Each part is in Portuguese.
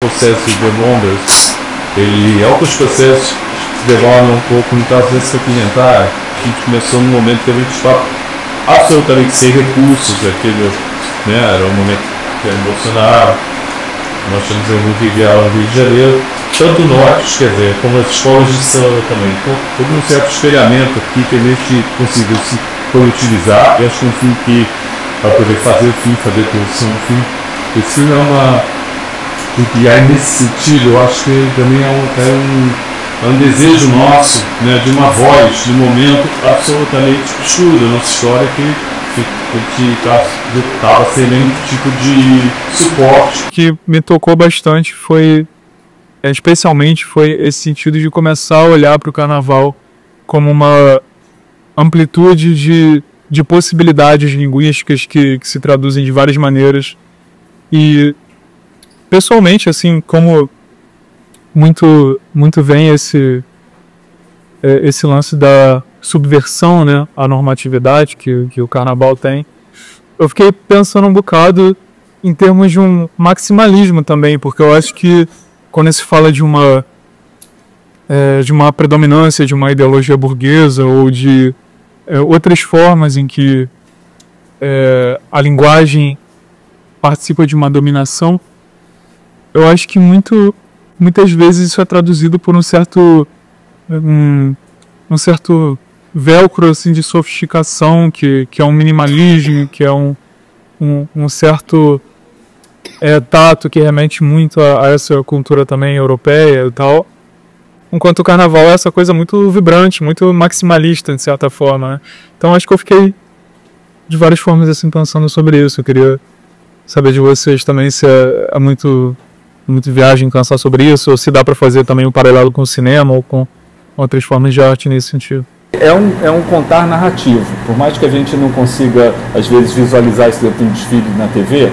processos de longas, alguns processos se demoram um pouco no caso desse documentário. A gente começou num momento que a gente estava absolutamente sem recursos, né, era um momento que era emocional. Nós estamos em um Riviera no Rio de Janeiro, tanto o norte, quer dizer, como as escolas de samba também. Então, houve um certo espelhamento aqui que a gente conseguiu se utilizar, e acho que um filme que, para poder fazer o filme, fazer a produção do filme, esse filme é uma. E aí, nesse sentido, eu acho que também é um desejo nosso, né, de uma voz, de um momento absolutamente escuro da nossa história que a gente estava sem nenhum tipo de suporte. O que me tocou bastante especialmente foi esse sentido de começar a olhar para o carnaval como uma amplitude de possibilidades linguísticas que se traduzem de várias maneiras. E pessoalmente, assim, como muito vem esse lance da subversão, né, à normatividade que o carnaval tem, eu fiquei pensando um bocado em termos de um maximalismo também, porque eu acho que quando se fala de uma predominância de uma ideologia burguesa ou de outras formas em que a linguagem participa de uma dominação, eu acho que muitas vezes isso é traduzido por um certo velcro assim, de sofisticação, que é um minimalismo, que é um certo tato que remete muito a essa cultura também europeia e tal. Enquanto o carnaval é essa coisa muito vibrante, muito maximalista, de certa forma, né? Então acho que eu fiquei de várias formas assim pensando sobre isso. Eu queria saber de vocês também se é muito viagem pensar sobre isso, ou se dá para fazer também um paralelo com o cinema ou com outras formas de arte nesse sentido. É um contar narrativo, por mais que a gente não consiga às vezes visualizar isso dentro de um desfile na TV,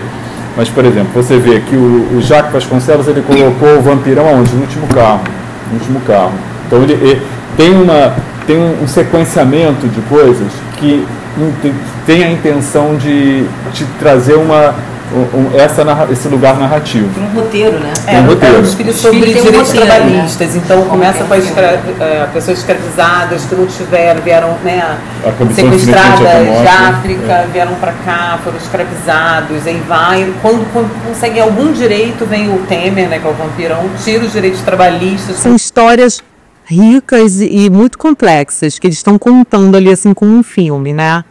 mas por exemplo, você vê que o Jacques Vasconcelos, ele colocou o vampirão aonde? No último carro. Então ele tem um sequenciamento de coisas que tem a intenção de trazer esse lugar narrativo. Um roteiro, né? Um roteiro. Um desfile sobre direitos trabalhistas. Né? Então começa com as pessoas escravizadas que não vieram, né, sequestradas de África, vieram para cá, foram escravizados, aí vai. Quando conseguem algum direito, vem o Temer, né, que é o vampirão, tira os direitos trabalhistas. São histórias ricas e muito complexas que eles estão contando ali assim com um filme, né?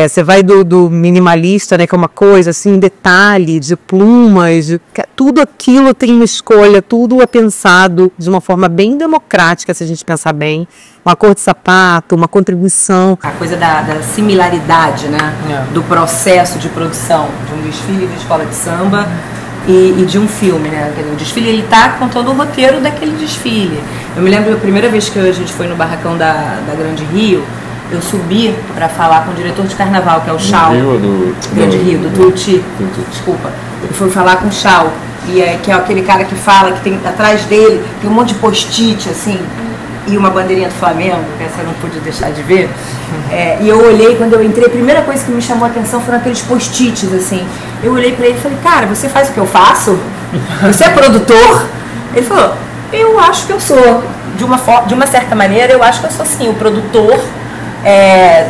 Você vai do minimalista, né, que é uma coisa assim, detalhe, de plumas, tudo aquilo tem uma escolha, tudo é pensado de uma forma bem democrática, se a gente pensar bem. Uma cor de sapato, uma contribuição. A coisa da similaridade, né, do processo de produção de um desfile de escola de samba e de um filme, né? O desfile, ele tá contando o roteiro daquele desfile. Eu me lembro a primeira vez que a gente foi no barracão da Grande Rio, eu subi para falar com o diretor de carnaval, que é o Chau. Grande Rio, do Tuti. Desculpa. Eu fui falar com o Chau, que é aquele cara que fala, que tem atrás dele, tem um monte de post-it, assim, e uma bandeirinha do Flamengo, que essa eu não pude deixar de ver. E eu olhei, quando eu entrei, a primeira coisa que me chamou a atenção foram aqueles post-its, assim. Eu olhei para ele e falei, cara, você faz o que eu faço? Você é produtor? Ele falou, eu acho que eu sou. De uma certa maneira, eu acho que eu sou, sim, o produtor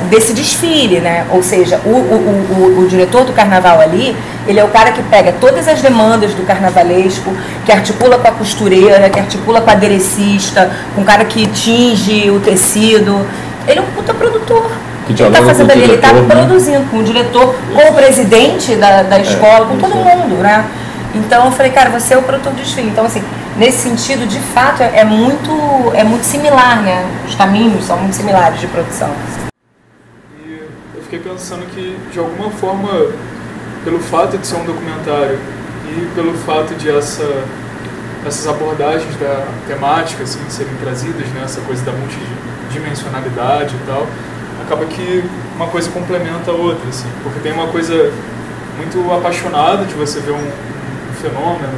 desse desfile, né? Ou seja, o diretor do carnaval ali, ele é o cara que pega todas as demandas do carnavalesco, que articula com a costureira, que articula com a aderecista, com o cara que tinge o tecido. Ele é um puta produtor. O que ele está fazendo ali? Ele está produzindo com o diretor, com o presidente da escola, com todo mundo, né? Então eu falei, cara, você é o produtor do desfile. Então, assim, nesse sentido, de fato, é muito similar, né? Os caminhos são muito similares de produção. E eu fiquei pensando que, de alguma forma, pelo fato de ser um documentário e pelo fato de essas abordagens da temática assim, serem trazidas, né? Essa coisa da multidimensionalidade e tal, acaba que uma coisa complementa a outra, assim, porque tem uma coisa muito apaixonada de você ver um fenômeno,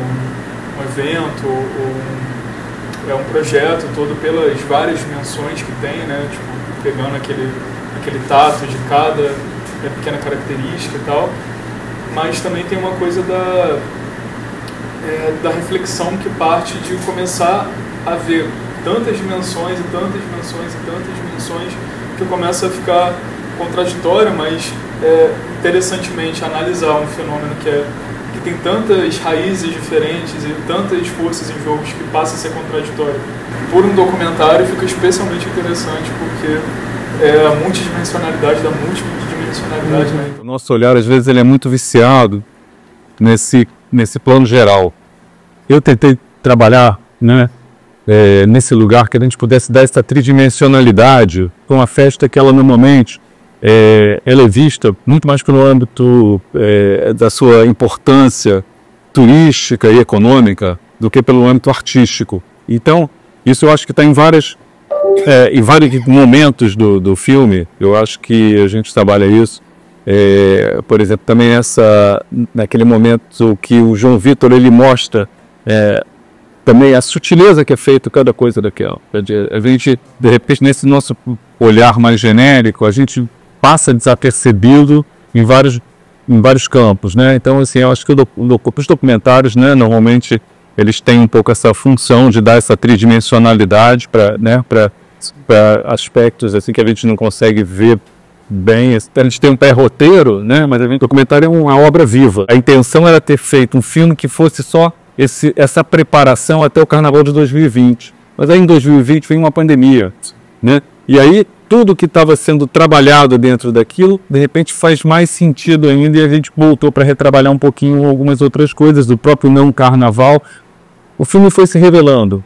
um evento, um projeto todo pelas várias dimensões que tem, né? Tipo, pegando aquele tato de cada pequena característica e tal, mas também tem uma coisa da reflexão que parte de começar a ver tantas dimensões e tantas dimensões e tantas dimensões que começa a ficar contraditório, mas interessantemente analisar um fenômeno que tem tantas raízes diferentes e tantas forças em jogo que passa a ser contraditório. Por um documentário fica especialmente interessante porque a multidimensionalidade da multidimensionalidade. Né? O nosso olhar, às vezes, ele é muito viciado nesse plano geral. Eu tentei trabalhar, né, nesse lugar que a gente pudesse dar essa tridimensionalidade com uma festa que ela normalmente ela é vista muito mais pelo âmbito da sua importância turística e econômica do que pelo âmbito artístico. Então, isso eu acho que está em vários momentos do filme. Eu acho que a gente trabalha isso. Por exemplo, também naquele momento que o João Vitor ele mostra também a sutileza que é feito cada coisa daquela. A gente, de repente, nesse nosso olhar mais genérico, a gente passa desapercebido em vários campos, né? Então, assim, eu acho que os documentários, né, normalmente, eles têm um pouco essa função de dar essa tridimensionalidade para aspectos assim que a gente não consegue ver bem. A gente tem um pré-roteiro, né? Mas o documentário é uma obra viva. A intenção era ter feito um filme que fosse só essa preparação até o Carnaval de 2020. Mas aí em 2020 veio uma pandemia, né? E aí tudo que estava sendo trabalhado dentro daquilo, de repente faz mais sentido ainda e a gente voltou para retrabalhar um pouquinho algumas outras coisas do próprio não Carnaval. O filme foi se revelando.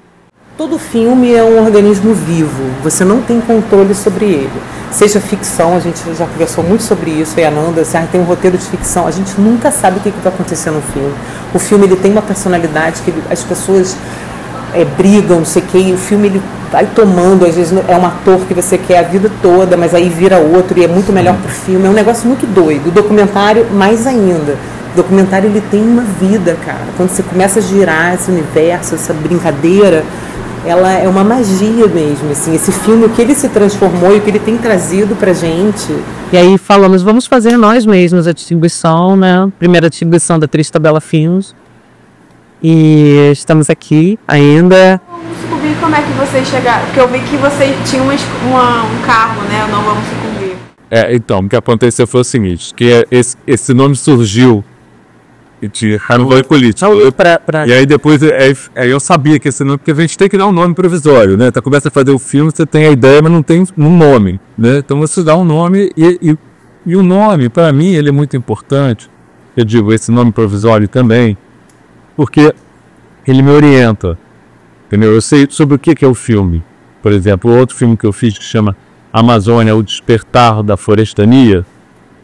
Todo filme é um organismo vivo, você não tem controle sobre ele. Seja ficção, a gente já conversou muito sobre isso, e a Nanda, tem um roteiro de ficção, a gente nunca sabe o que vai acontecer no filme. O filme ele tem uma personalidade que as pessoas brigam, não sei o que, e o filme ele vai tomando, às vezes é um ator que você quer a vida toda, mas aí vira outro e é muito melhor pro filme, é um negócio muito doido. O documentário, mais ainda. O documentário ele tem uma vida, cara. Quando você começa a girar esse universo, essa brincadeira, ela é uma magia mesmo, assim, esse filme, o que ele se transformou e o que ele tem trazido pra gente. E aí falamos, vamos fazer nós mesmos a distribuição, né? Primeira distribuição da Triste Tabela Filmes. E estamos aqui ainda. Vamos descobrir como é que vocês chegaram, porque eu vi que vocês tinham um carro, né? Não Vamos Sucumbir. Então, o que aconteceu foi o seguinte, que esse nome surgiu de Carnaval e Política. E aí depois eu sabia que esse nome, porque a gente tem que dar um nome provisório, né? Então começa a fazer o filme, você tem a ideia, mas não tem um nome, né? Então você dá um nome e o nome, para mim, ele é muito importante. Eu digo esse nome provisório também, porque ele me orienta, entendeu? Eu sei sobre o que é o filme. Por exemplo, outro filme que eu fiz que chama Amazônia, o Despertar da Florestania.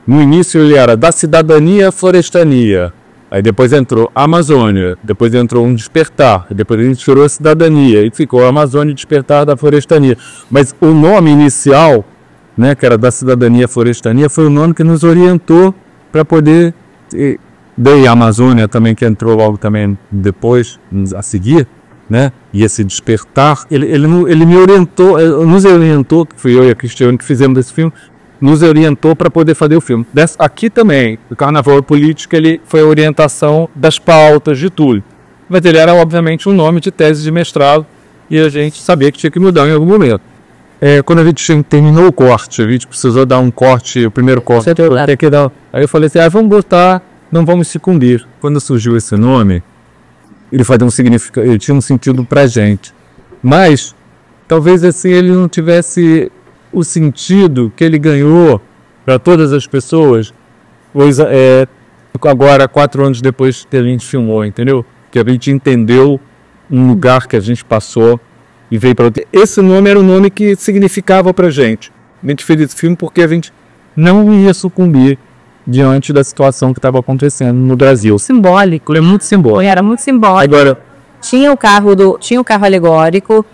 No início ele era da cidadania à florestania. Aí depois entrou Amazônia, depois entrou um despertar, depois a gente tirou a cidadania e ficou a Amazônia Despertar da Florestania. Mas o nome inicial, né, que era da cidadania à florestania, foi o nome que nos orientou para poder... Daí a Amazônia também, que entrou logo também depois, a seguir, né? E esse despertar, ele me orientou, nos orientou, que fui eu e a Cristiane que fizemos esse filme, nos orientou para poder fazer o filme. Aqui também, o Carnaval e Política, ele foi a orientação das pautas de tudo. Mas ele era, obviamente, um nome de tese de mestrado e a gente sabia que tinha que mudar em algum momento. Quando a gente terminou o corte, a gente precisou dar um corte, o primeiro corte. Aí eu falei assim, vamos botar Não Vamos Sucumbir. Quando surgiu esse nome, ele tinha um sentido pra gente. Mas, talvez assim, ele não tivesse o sentido que ele ganhou para todas as pessoas, pois agora, 4 anos depois que a gente filmou, entendeu? Que a gente entendeu um lugar que a gente passou e veio para outro. Esse nome era o nome que significava pra gente. A gente fez esse filme porque a gente não ia sucumbir diante da situação que estava acontecendo no Brasil. Simbólico. É muito simbólico. Era muito simbólico. Agora, tinha o carro alegórico.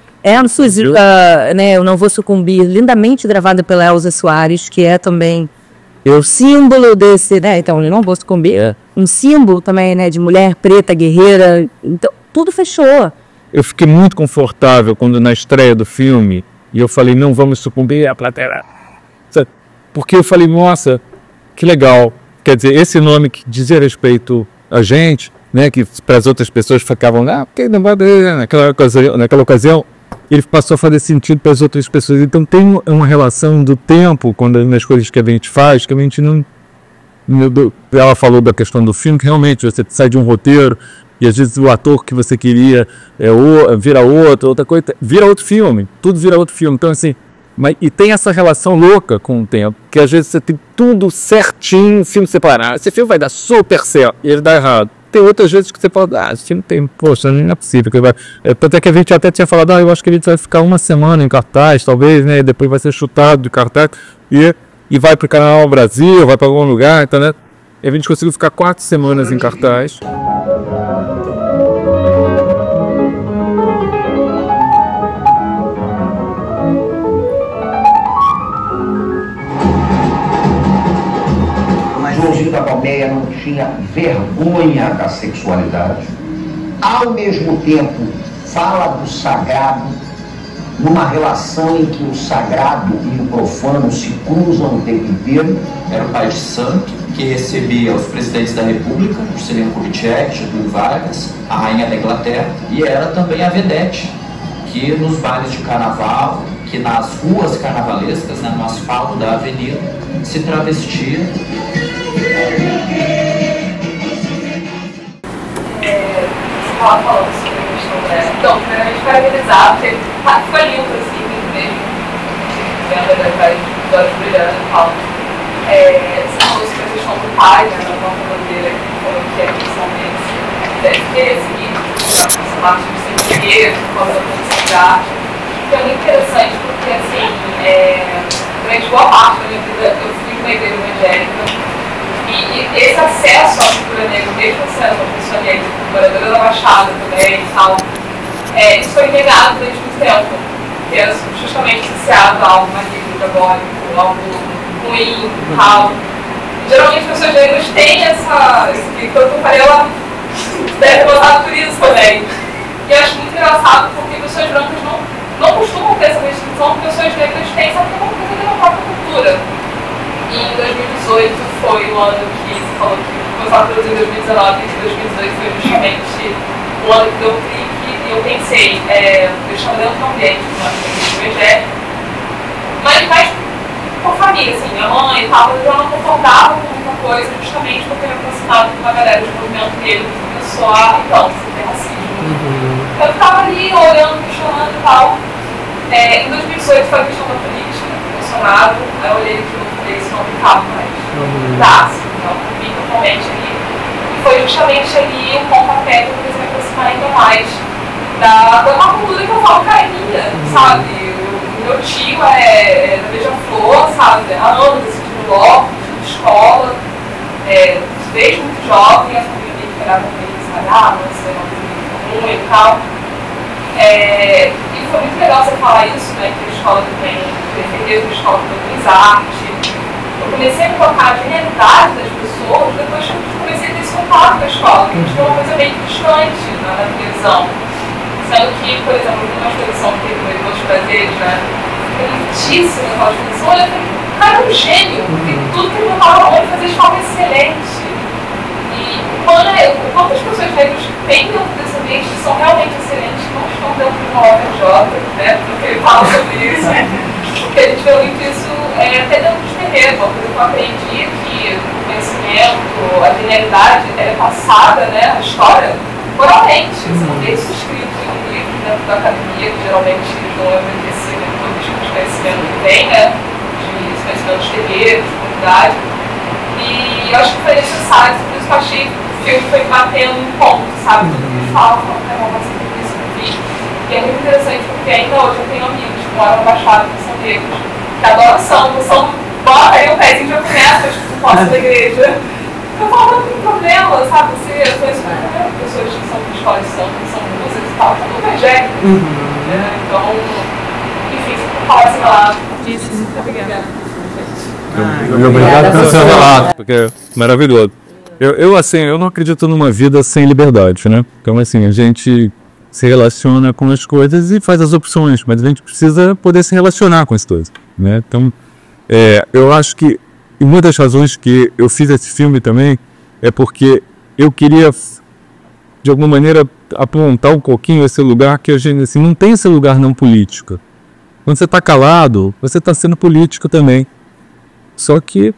Né, Eu Não Vou Sucumbir, lindamente gravada pela Elza Soares, que é também o símbolo desse, né? Então, Eu Não Vou Sucumbir. Um símbolo também, né, de mulher preta, guerreira. Então, tudo fechou. Eu fiquei muito confortável quando na estreia do filme, e eu falei, não vamos sucumbir, a plateia. Porque eu falei, nossa, que legal. Quer dizer, esse nome que dizia respeito a gente, né, que para as outras pessoas ficavam porque naquela ocasião ele passou a fazer sentido para as outras pessoas. Então tem uma relação do tempo nas coisas que a gente faz, que a gente não... Ela falou da questão do filme, que realmente você sai de um roteiro e às vezes o ator que você queria vira outra coisa, vira outro filme, tudo vira outro filme. Então assim, e tem essa relação louca com o tempo, que às vezes você tem tudo certinho, filme separado, esse filme vai dar super certo e ele dá errado. Tem outras vezes que você fala, esse filme tem, poxa, não é possível. Até que a gente até tinha falado, eu acho que ele vai ficar uma semana em cartaz, talvez, né, e depois vai ser chutado de cartaz, e vai para o Canal Brasil, vai para algum lugar, então, né, e a gente conseguiu ficar 4 semanas em cartaz. Joãozinho da Palmeia não tinha vergonha da sexualidade, ao mesmo tempo fala do sagrado, numa relação em que o sagrado e o profano se cruzam o tempo inteiro. Era o pai de santo que recebia os presidentes da República, Juscelino Kubitschek, Getúlio Vargas, a rainha da Inglaterra, e era também a vedete, que nos bailes de carnaval, que nas ruas carnavalescas, né, no asfalto da avenida, se travestia. Ela falando sobre a questão dela. Então, primeiramente, parabenizar, porque foi lindo, assim, mesmo. Vendo das olhos brilhando e tal. Você falou sobre a questão do pai, né, da nossa bandeira, que falou que a questão dele deve ter seguido essa parte de ser guerreiro, por causa da felicidade. Que é muito interessante, porque, assim, durante boa parte da minha vida, eu fui uma igreja evangélica. E esse acesso à cultura negra, mesmo acesso à pessoa negra, moradora da Baixada também e tal, isso foi negado durante muito tempo, que era justamente associado a algo maligno, diabólico, algo ruim e tal. Geralmente as pessoas negras têm que quando eu falei, ela deve ter passado por isso também. E eu acho muito engraçado porque pessoas brancas não costumam ter essa restrição, porque pessoas negras têm essa coisa da própria cultura. E em 2018 foi o ano que você falou que começou a produzir em 2019 e 2018 foi justamente o ano que deu o clique e eu pensei, eu estava dentro do ambiente de uma evangélica, mas mais por família, assim, minha mãe e tal, eu não concordava com muita coisa justamente porque eu me aproximava com uma galera de movimento negro que começou então, você tem racismo. Eu ficava ali olhando, questionando e tal. Em 2018 foi a questão da política, Bolsonaro, aí eu olhei aquilo. Isso não ficava mais então comi totalmente ali. E foi justamente ali um pontapé que eu quis me aproximar ainda mais da cultura que eu falo carinha, sabe? O meu tio é da Beija-Flor, sabe? Há anos assistindo bloco, de escola, desde muito jovem, a família dele pegava meio espalhada, não sei, uma coisa muito comum e tal. E foi muito legal você falar isso, né? Que a escola também defendeu, que a escola produz arte. Eu comecei a me tocar de realidade das pessoas depois que eu comecei a ter esse contato com a escola, que a gente tem uma coisa meio distante na televisão. Sendo que, por exemplo, uma exposição que teve nos outros prazeres, né? Foi lindíssima aquela exposição. Olha, eu falei, cara, é um gênio, porque tudo que ele falava onde fazer de forma excelente. E quantas pessoas negras têm dentro desse ambiente que são realmente excelentes, que não estão dentro de uma OFJ, né? Porque ele fala sobre isso. Porque a gente vê muito isso até dentro dos terreiros. Uma coisa que eu aprendi que o conhecimento, a genialidade, ela é passada, né, a história, oralmente. Você não vê isso escrito em um livro dentro da academia, que geralmente não é enriquecido em todo tipo de conhecimento que tem, né, de conhecimento dos terreiros, de comunidade. E eu acho que foi necessário, por isso que eu achei que o filme foi batendo um ponto, sabe? Todo mundo fala, é uma coisa que isso eu vi. E é muito interessante porque ainda hoje eu tenho amigos que moram na Baixada, que são negros, que adoram samba, bota aí o pezinho já começa, tipo, posso da igreja. Eu falo, não tem problema, sabe? Você conhece pessoas que são de escola de samba, que são músicos e tal, tudo evangélico. Então, enfim, se eu falar esse relato, muito obrigada. Obrigado pelo seu relato, porque é maravilhoso. Eu não acredito numa vida sem liberdade, né? Então, assim, a gente se relaciona com as coisas e faz as opções, mas a gente precisa poder se relacionar com as coisas, né? Então, eu acho que uma das razões que eu fiz esse filme também é porque eu queria de alguma maneira, apontar um pouquinho esse lugar que a gente, assim, não tem esse lugar não político. Quando você está calado, você está sendo político também. Só que,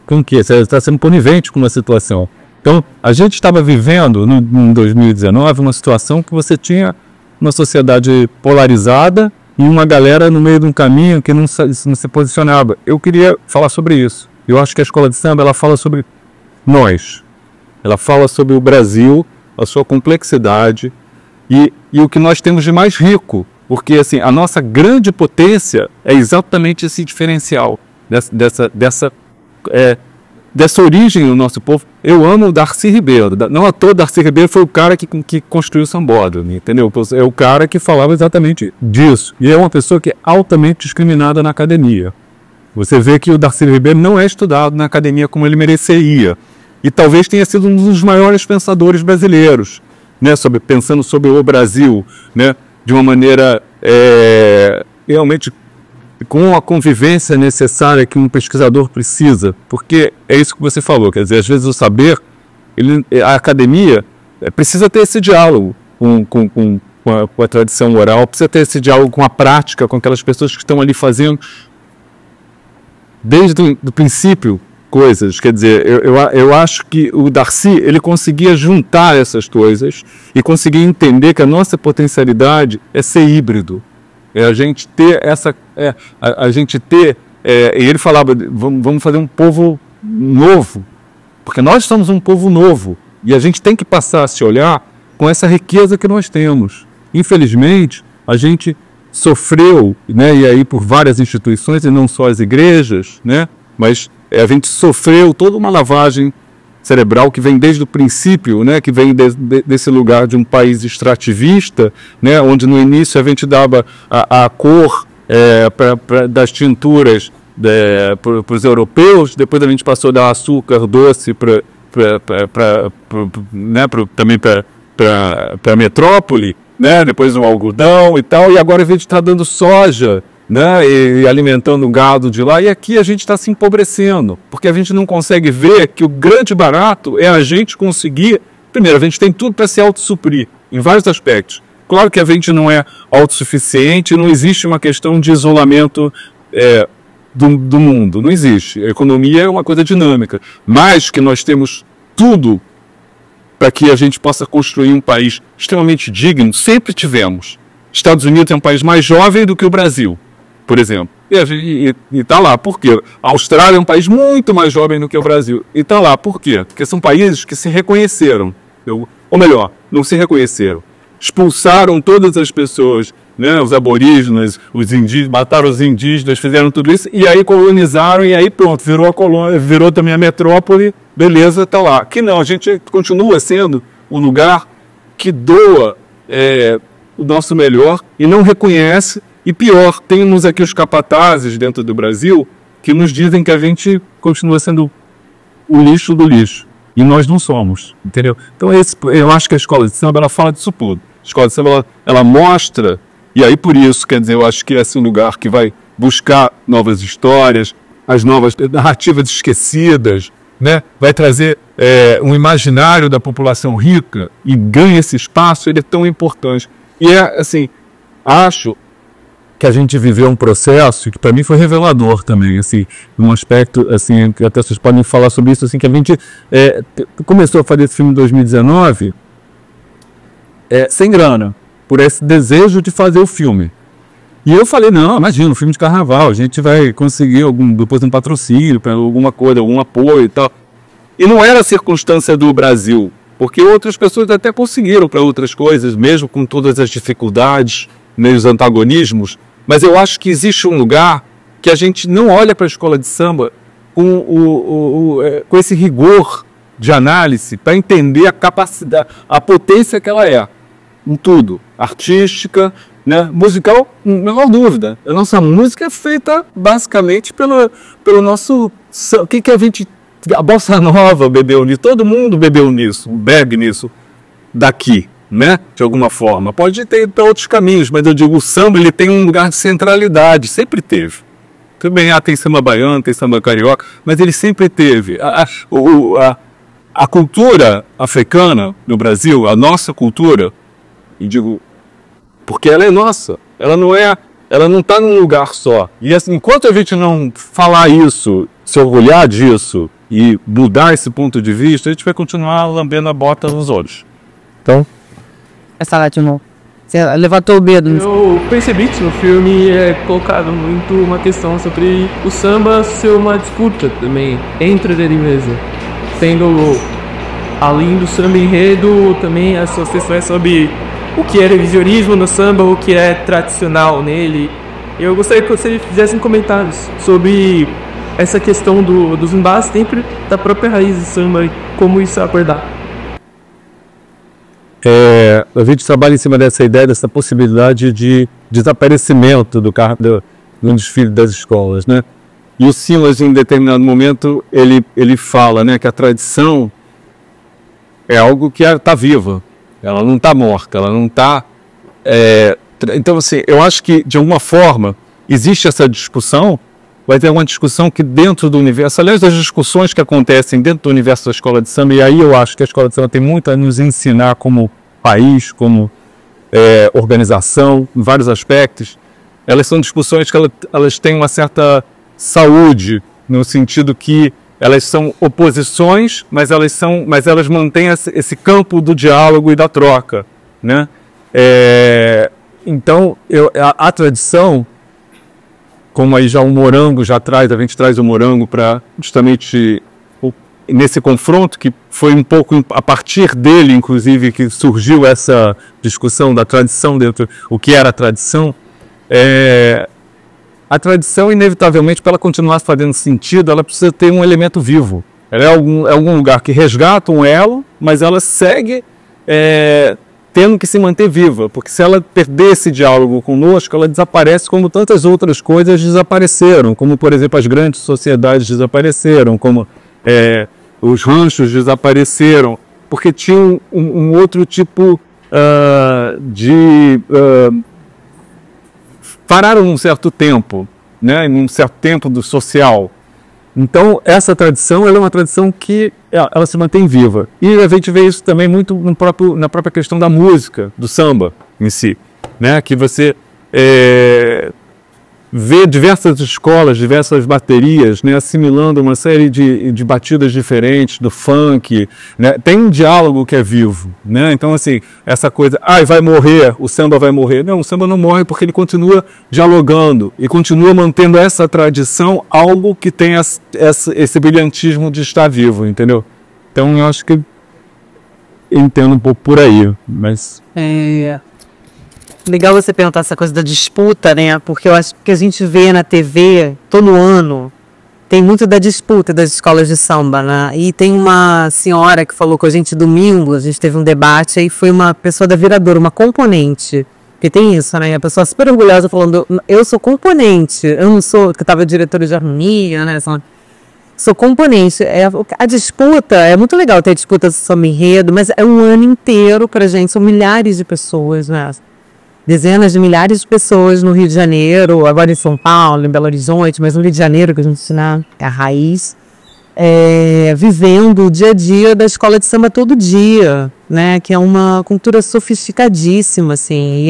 com o quê? Você está sendo conivente com uma situação. Então, a gente estava vivendo, em 2019, uma situação que você tinha uma sociedade polarizada e uma galera no meio de um caminho que não se posicionava. Eu queria falar sobre isso. Eu acho que a escola de samba, ela fala sobre nós. Ela fala sobre o Brasil, a sua complexidade e o que nós temos de mais rico. Porque assim, a nossa grande potência é exatamente esse diferencial dessa origem do nosso povo. Eu amo o Darcy Ribeiro. Não à toa, Darcy Ribeiro foi o cara que construiu o sambódromo, entendeu? É o cara que falava exatamente disso. E é uma pessoa que é altamente discriminada na academia. Você vê que o Darcy Ribeiro não é estudado na academia como ele mereceria. E talvez tenha sido um dos maiores pensadores brasileiros, né? Pensando sobre o Brasil, né? De uma maneira realmente com a convivência necessária que um pesquisador precisa, porque é isso que você falou, quer dizer, às vezes o saber, a academia precisa ter esse diálogo com a tradição oral, precisa ter esse diálogo com a prática, com aquelas pessoas que estão ali fazendo desde o princípio coisas, quer dizer, eu acho que o Darcy, ele conseguia juntar essas coisas e conseguia entender que a nossa potencialidade é ser híbrido, é a gente ter essa, e ele falava, vamos fazer um povo novo, porque nós somos um povo novo, e a gente tem que passar a se olhar com essa riqueza que nós temos. Infelizmente, a gente sofreu, né, e aí por várias instituições, e não só as igrejas, né, mas a gente sofreu toda uma lavagem cerebral que vem desde o princípio, né, que vem desse lugar de um país extrativista, né, onde no início a gente dava a cor das tinturas para os europeus, depois a gente passou a dar açúcar doce também para a metrópole, né, depois o algodão e tal, e agora a gente está dando soja, né, e alimentando o gado de lá, e aqui a gente está se empobrecendo, porque a gente não consegue ver que o grande barato é a gente conseguir, primeiro, a gente tem tudo para se autossuprir, em vários aspectos. Claro que a gente não é autossuficiente, não existe uma questão de isolamento do mundo, não existe. A economia é uma coisa dinâmica, mas que nós temos tudo para que a gente possa construir um país extremamente digno, sempre tivemos. Estados Unidos é um país mais jovem do que o Brasil, por exemplo. E está lá, por quê? A Austrália é um país muito mais jovem do que o Brasil. E está lá, por quê? Porque são países que se reconheceram, ou melhor, não se reconheceram. Expulsaram todas as pessoas, né, os aborígenes, os indígenas, mataram os indígenas, fizeram tudo isso, e aí colonizaram, e aí pronto, virou a colônia, virou também a metrópole, beleza, está lá. Que não, a gente continua sendo um lugar que doa o nosso melhor e não reconhece. E pior, temos aqui os capatazes dentro do Brasil que nos dizem que a gente continua sendo o lixo do lixo. E nós não somos, entendeu? Então eu acho que a escola de samba, ela fala disso tudo. A escola de samba, ela mostra, e aí por isso, quer dizer, eu acho que esse é um lugar que vai buscar novas histórias, as novas narrativas esquecidas, né? Vai trazer um imaginário da população rica e ganha esse espaço, ele é tão importante. E assim, acho que a gente viveu um processo que para mim foi revelador também, assim, num aspecto, assim, que até vocês podem falar sobre isso, assim, que a gente começou a fazer esse filme em 2019 sem grana, por esse desejo de fazer o filme. E eu falei, não, imagina, um filme de carnaval, a gente vai conseguir depois um patrocínio, alguma coisa, algum apoio e tal. E não era a circunstância do Brasil, porque outras pessoas até conseguiram para outras coisas, mesmo com todas as dificuldades, meio os antagonismos. Mas eu acho que existe um lugar que a gente não olha para a escola de samba com esse rigor de análise para entender a capacidade, a potência que ela é em tudo, artística, né? Musical, não há dúvida. A nossa música é feita basicamente pelo nosso... O que a gente... A Bossa Nova bebeu nisso, todo mundo bebeu nisso, bebe nisso daqui, né? De alguma forma. Pode ter ido para outros caminhos, mas eu digo, o samba, ele tem um lugar de centralidade, sempre teve. Também tem samba baiano, tem samba carioca, mas ele sempre teve. a cultura africana no Brasil, a nossa cultura, e digo, porque ela é nossa, ela não está num lugar só. E assim, enquanto a gente não falar isso, se orgulhar disso e mudar esse ponto de vista, a gente vai continuar lambendo a bota nos olhos. Então, essa lá de novo. Você levantou o dedo. Eu percebi que no filme é colocado muito uma questão sobre o samba ser uma disputa também entre ele mesmo. Sendo, além do samba enredo, também as suas questões sobre o que é revisionismo no samba, o que é tradicional nele. Eu gostaria que vocês fizessem comentários sobre essa questão dos embates dentro da própria raiz do samba e como isso é abordado. A gente trabalha em cima dessa ideia, dessa possibilidade de desaparecimento do desfile das escolas, né? E o Silas, em determinado momento, ele fala, né, que a tradição é algo que está viva, ela não está morta, ela não está... Então, assim, eu acho que, de alguma forma, existe essa discussão, vai ter uma discussão que dentro do universo, aliás, das discussões que acontecem dentro do universo da escola de samba, e aí eu acho que a escola de samba tem muito a nos ensinar como país, como organização, em vários aspectos. Elas são discussões que elas têm uma certa saúde, no sentido que elas são oposições, mas elas mantêm esse campo do diálogo e da troca, né? Então, a tradição, como aí já o Morango a gente traz o Morango para justamente nesse confronto, que foi um pouco a partir dele, inclusive, que surgiu essa discussão da tradição dentro, o que era a tradição. A tradição, inevitavelmente, para ela continuar fazendo sentido, ela precisa ter um elemento vivo. Ela é algum lugar que resgata um elo, mas ela segue tendo que se manter viva, porque se ela perder esse diálogo conosco, ela desaparece como tantas outras coisas desapareceram, como, por exemplo, as grandes sociedades desapareceram, como os ranchos desapareceram, porque tinham um outro tipo pararam num certo tempo, né, num certo tempo do social. Então, essa tradição, ela é uma tradição que ela se mantém viva. E a gente vê isso também muito na própria questão da música, do samba em si, né, que você vê diversas escolas, diversas baterias, né, assimilando uma série de batidas diferentes do funk, né? Tem um diálogo que é vivo, né? Então, assim, essa coisa, vai morrer, o samba vai morrer. Não, o samba não morre porque ele continua dialogando e continua mantendo essa tradição, algo que tem esse brilhantismo de estar vivo, entendeu? Então, eu acho que eu entendo um pouco por aí, mas... Legal você perguntar essa coisa da disputa, né? Porque eu acho que a gente vê na TV, todo ano, tem muito da disputa das escolas de samba, né? E tem uma senhora que falou com a gente domingo, a gente teve um debate, aí foi uma pessoa da Viradouro, uma componente, porque tem isso, né? A pessoa super orgulhosa falando, eu sou componente, eu não sou, que estava diretora de harmonia, né? Sou componente. A disputa, é muito legal ter disputa de samba enredo, mas é um ano inteiro pra gente, são milhares de pessoas, né? Dezenas de milhares de pessoas no Rio de Janeiro, agora em São Paulo, em Belo Horizonte, mas no Rio de Janeiro, que a gente ensina, é a raiz, vivendo o dia a dia da escola de samba todo dia, né? Que é uma cultura sofisticadíssima, assim,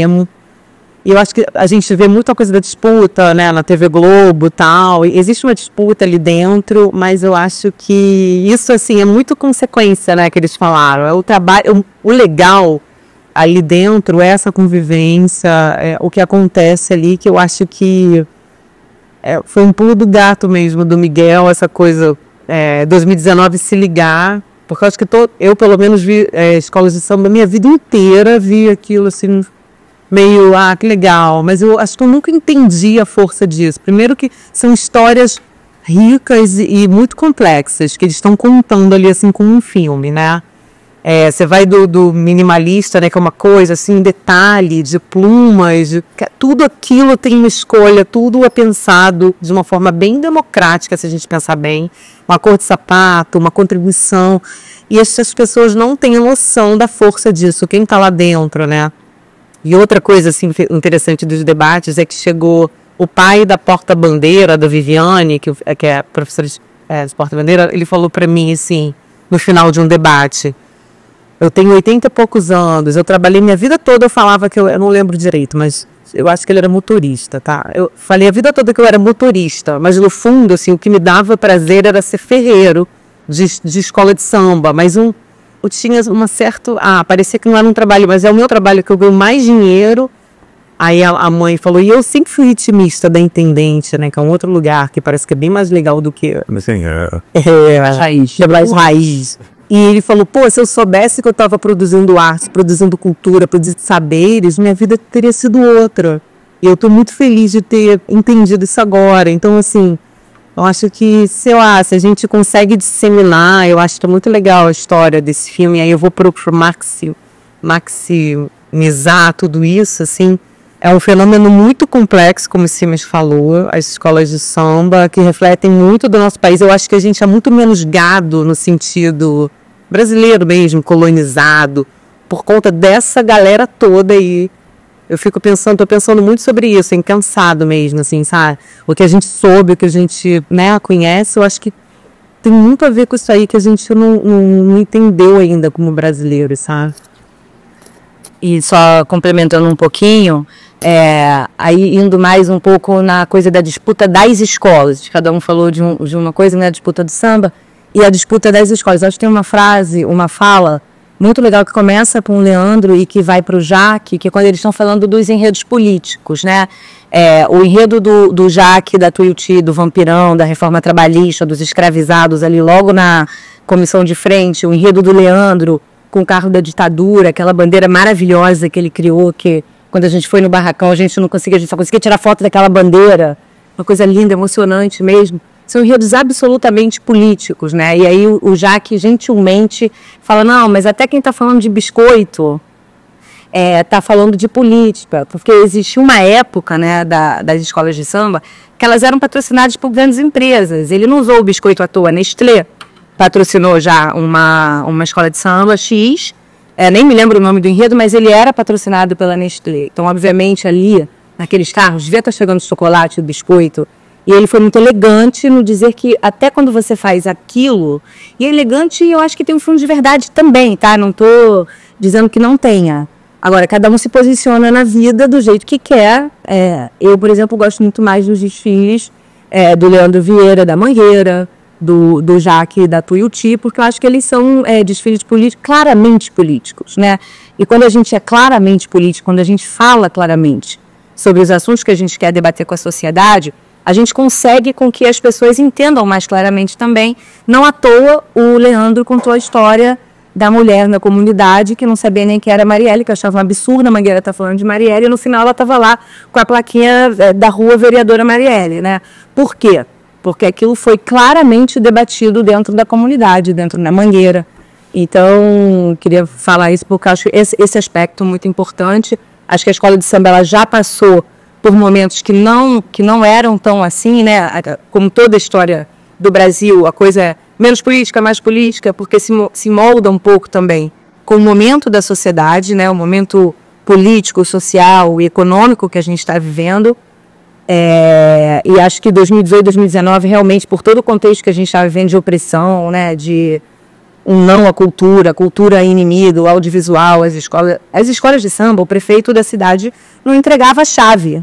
e eu acho que a gente vê muita coisa da disputa, né, na TV Globo e tal, e existe uma disputa ali dentro, mas eu acho que isso, assim, é muito consequência, né, que eles falaram, é o trabalho, o legal ali dentro, essa convivência, o que acontece ali, que eu acho que foi um pulo do gato mesmo, do Miguel, essa coisa, 2019 se ligar, porque eu acho que eu pelo menos vi escolas de samba, minha vida inteira vi aquilo assim, meio, que legal, mas eu acho que eu nunca entendi a força disso. Primeiro que são histórias ricas e muito complexas, que eles estão contando ali assim como um filme, né? Você vai do minimalista, né, que é uma coisa assim, detalhe, de plumas, tudo aquilo tem uma escolha, tudo é pensado de uma forma bem democrática, se a gente pensar bem, uma cor de sapato, uma contribuição, e essas pessoas não têm noção da força disso, quem está lá dentro, né? E outra coisa assim, interessante dos debates é que chegou o pai da porta-bandeira, da Viviane, que é professora de porta-bandeira, ele falou para mim assim, no final de um debate. Eu tenho 80 e poucos anos, eu trabalhei minha vida toda, eu falava que eu não lembro direito, mas eu acho que ele era motorista, tá? Eu falei a vida toda que eu era motorista, mas no fundo, assim, o que me dava prazer era ser ferreiro de escola de samba, mas eu tinha uma certa... parecia que não era um trabalho, mas é o meu trabalho que eu ganho mais dinheiro. Aí a mãe falou, e eu sempre fui ritmista da Intendente, né, que é um outro lugar que parece que é bem mais legal do que... Mas assim, raiz. Raiz. E ele falou, pô, se eu soubesse que eu estava produzindo arte, produzindo cultura, produzindo saberes, minha vida teria sido outra. E eu estou muito feliz de ter entendido isso agora. Então, assim, eu acho que, sei lá, se a gente consegue disseminar, eu acho que é muito legal a história desse filme. Aí eu vou pro maximizar tudo isso, assim. É um fenômeno muito complexo, como o Simas falou, as escolas de samba, que refletem muito do nosso país. Eu acho que a gente é muito menos gado no sentido brasileiro mesmo, colonizado, por conta dessa galera toda aí. Eu tô pensando muito sobre isso, cansado mesmo, assim, sabe? O que a gente soube, o que a gente, né, conhece, eu acho que tem muito a ver com isso aí que a gente não entendeu ainda como brasileiro, sabe? E só complementando um pouquinho, aí indo mais um pouco na coisa da disputa das escolas. Cada um falou de uma coisa, né, a disputa do samba e a disputa das escolas. Acho que tem uma fala muito legal que começa com o Leandro e que vai para o Jaque, que é quando eles estão falando dos enredos políticos, né? O enredo do Jaque, da Tuiuti, do Vampirão, da reforma trabalhista, dos escravizados ali logo na comissão de frente, o enredo do Leandro com o carro da ditadura, aquela bandeira maravilhosa que ele criou, que quando a gente foi no barracão a gente só conseguia tirar foto daquela bandeira, uma coisa linda, emocionante mesmo. São enredos absolutamente políticos, né? E aí o Jaque gentilmente fala, não, mas até quem está falando de biscoito está falando de política, porque existia uma época, né, das escolas de samba que elas eram patrocinadas por grandes empresas. Ele não usou o biscoito à toa, a Nestlé patrocinou já uma escola de samba X, nem me lembro o nome do enredo, mas ele era patrocinado pela Nestlé. Então, obviamente, ali, naqueles carros, devia estar chegando chocolate, o biscoito. E ele foi muito elegante no dizer que até quando você faz aquilo, e é elegante, eu acho que tem um fundo de verdade também, tá? Não estou dizendo que não tenha. Agora, cada um se posiciona na vida do jeito que quer. Eu, por exemplo, gosto muito mais dos desfiles do Leandro Vieira, da Mangueira, do Jaque, da Tuiuti, porque eu acho que eles são desfiles políticos, claramente políticos, né? E quando a gente é claramente político, quando a gente fala claramente sobre os assuntos que a gente quer debater com a sociedade, a gente consegue com que as pessoas entendam mais claramente também. Não à toa o Leandro contou a história da mulher na comunidade que não sabia nem quem era Marielle, que eu achava um absurdo a Mangueira estar falando de Marielle, e no final ela estava lá com a plaquinha da rua Vereadora Marielle, né? Por quê? Porque aquilo foi claramente debatido dentro da comunidade, dentro da Mangueira. Então, queria falar isso porque eu acho esse aspecto muito importante. Acho que a escola de samba ela já passou por momentos que não eram tão assim, né? Como toda a história do Brasil, a coisa é menos política, mais política, porque se molda um pouco também com o momento da sociedade, né? O momento político, social e econômico que a gente está vivendo. E acho que 2018, 2019, realmente, por todo o contexto que a gente está vivendo de opressão, né? De um não à cultura, cultura inimigo, audiovisual, as escolas de samba, o prefeito da cidade não entregava a chave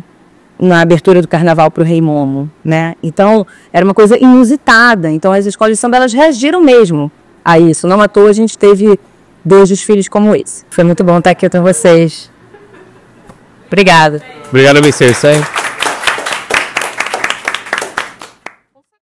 na abertura do carnaval para o Rei Momo, né? Então, era uma coisa inusitada. Então, as escolas de samba, elas reagiram mesmo a isso. Não à toa, a gente teve 2 desfiles como esse. Foi muito bom estar aqui com vocês. Obrigada. Obrigado a vocês, hein?